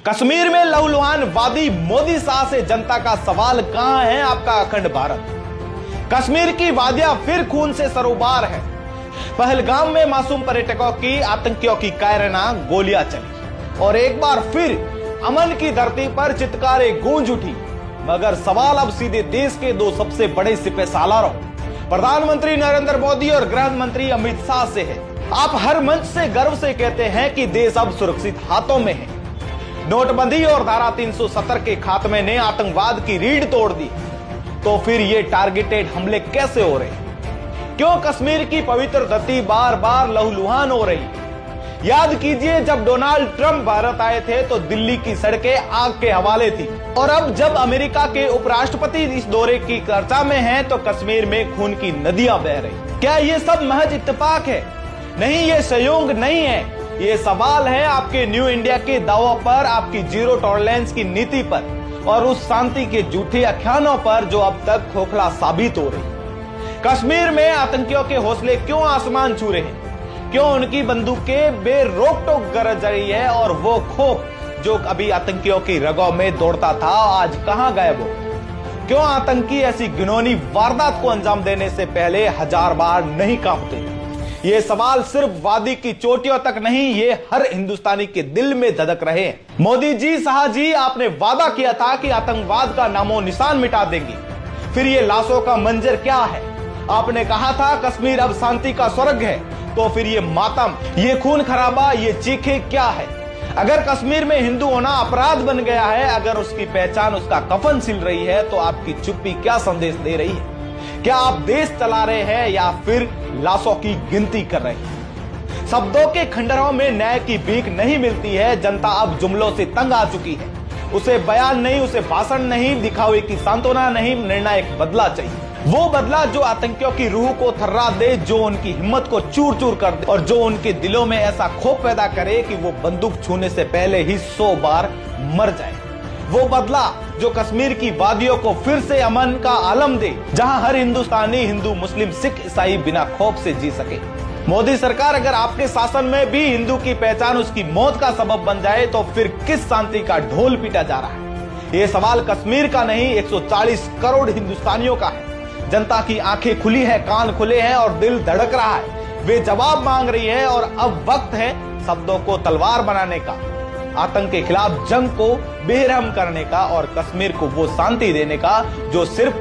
कश्मीर में लहूलुहान वादी मोदी शाह से जनता का सवाल कहां है आपका अखंड भारत। कश्मीर की वादियां फिर खून से सरोबार है। पहलगाम में मासूम पर्यटकों की आतंकियों की कायराना गोलियां चली और एक बार फिर अमन की धरती पर चित्कारें गूंज उठी। मगर सवाल अब सीधे देश के दो सबसे बड़े सिपहसालारों प्रधानमंत्री नरेंद्र मोदी और गृह मंत्री अमित शाह से है। आप हर मंच से गर्व से कहते हैं कि देश अब सुरक्षित हाथों में है। नोटबंदी और धारा 370 के खात्मे ने आतंकवाद की रीढ़ तोड़ दी, तो फिर ये टारगेटेड हमले कैसे हो रहे हैं? क्यों कश्मीर की पवित्र धरती बार बार लहूलुहान हो रही? याद कीजिए, जब डोनाल्ड ट्रंप भारत आए थे तो दिल्ली की सड़कें आग के हवाले थी, और अब जब अमेरिका के उपराष्ट्रपति इस दौरे की चर्चा में हैं तो कश्मीर में खून की नदियां बह रही। क्या ये सब महज इत्तेफाक है? नहीं, ये संयोग नहीं है। ये सवाल है आपके न्यू इंडिया के दावों पर, आपकी जीरो टॉलरेंस की नीति पर और उस शांति के झूठे आख्यानों पर जो अब तक खोखला साबित हो रही। कश्मीर में आतंकियों के हौसले क्यों आसमान छू रहे हैं? क्यों उनकी बंदूकें बेरोक टोक गरज रही है और वो खौफ जो अभी आतंकियों की रगों में दौड़ता था आज कहां गायब हो? क्यों आतंकी ऐसी घिनौनी वारदात को अंजाम देने से पहले 1000 बार नहीं कांपते? ये सवाल सिर्फ वादी की चोटियों तक नहीं, ये हर हिंदुस्तानी के दिल में धधक रहे हैं। मोदी जी, शाह जी, आपने वादा किया था कि आतंकवाद का नामो निशान मिटा देंगे। फिर ये लाशों का मंजर क्या है? आपने कहा था कश्मीर अब शांति का स्वर्ग है, तो फिर ये मातम, ये खून खराबा, ये चीखे क्या है? अगर कश्मीर में हिंदू होना अपराध बन गया है, अगर उसकी पहचान उसका कफन सिल रही है, तो आपकी चुप्पी क्या संदेश दे रही है? क्या आप देश चला रहे हैं या फिर लाशों की गिनती कर रहे हैं? शब्दों के खंडरों में न्याय की भीख नहीं मिलती है। जनता अब जुमलों से तंग आ चुकी है। उसे बयान नहीं, उसे भाषण नहीं, दिखावे की सांत्वना नहीं, निर्णायक बदला चाहिए। वो बदला जो आतंकियों की रूह को थर्रा दे, जो उनकी हिम्मत को चूर चूर कर दे और जो उनके दिलों में ऐसा खौफ पैदा करे कि वो बंदूक छूने से पहले ही 100 बार मर जाए। वो बदला जो कश्मीर की वादियों को फिर से अमन का आलम दे, जहां हर हिंदुस्तानी, हिंदू, मुस्लिम, सिख, ईसाई बिना खौफ से जी सके। मोदी सरकार, अगर आपके शासन में भी हिंदू की पहचान उसकी मौत का सबब बन जाए तो फिर किस शांति का ढोल पीटा जा रहा है? ये सवाल कश्मीर का नहीं, 140 करोड़ हिंदुस्तानियों का है। जनता की आंखें खुली है, कान खुले हैं और दिल धड़क रहा है। वे जवाब मांग रही है और अब वक्त है शब्दों को तलवार बनाने का, आतंक के खिलाफ जंग को बेरहम करने का और कश्मीर को वो शांति देने का जो सिर्फ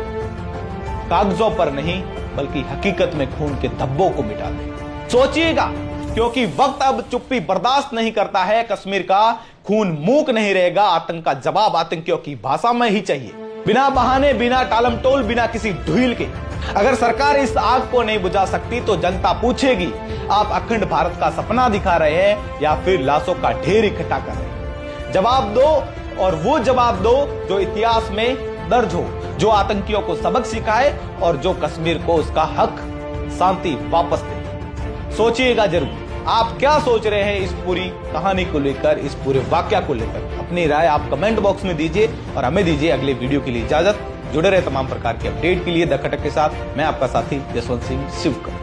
कागजों पर नहीं बल्कि हकीकत में खून के धब्बों को मिटा दे। सोचिएगा, क्योंकि वक्त अब चुप्पी बर्दाश्त नहीं करता है। कश्मीर का खून मूक नहीं रहेगा। आतंक का जवाब आतंकियों की भाषा में ही चाहिए, बिना बहाने, बिना टालमटोल, बिना किसी ढील के। अगर सरकार इस आग को नहीं बुझा सकती तो जनता पूछेगी, आप अखंड भारत का सपना दिखा रहे हैं या फिर लाशों का ढेर इकट्ठा कर रहे हैं? जवाब दो, और वो जवाब दो जो इतिहास में दर्ज हो, जो आतंकियों को सबक सिखाए और जो कश्मीर को उसका हक, शांति वापस दे। सोचिएगा जरूर, आप क्या सोच रहे हैं इस पूरी कहानी को लेकर, इस पूरे वाकया को लेकर? अपनी राय आप कमेंट बॉक्स में दीजिए और हमें दीजिए अगले वीडियो के लिए इजाजत। जुड़े रहे तमाम प्रकार के अपडेट के लिए द खटक के साथ। मैं आपका साथी जसवंत सिंह शिवकर।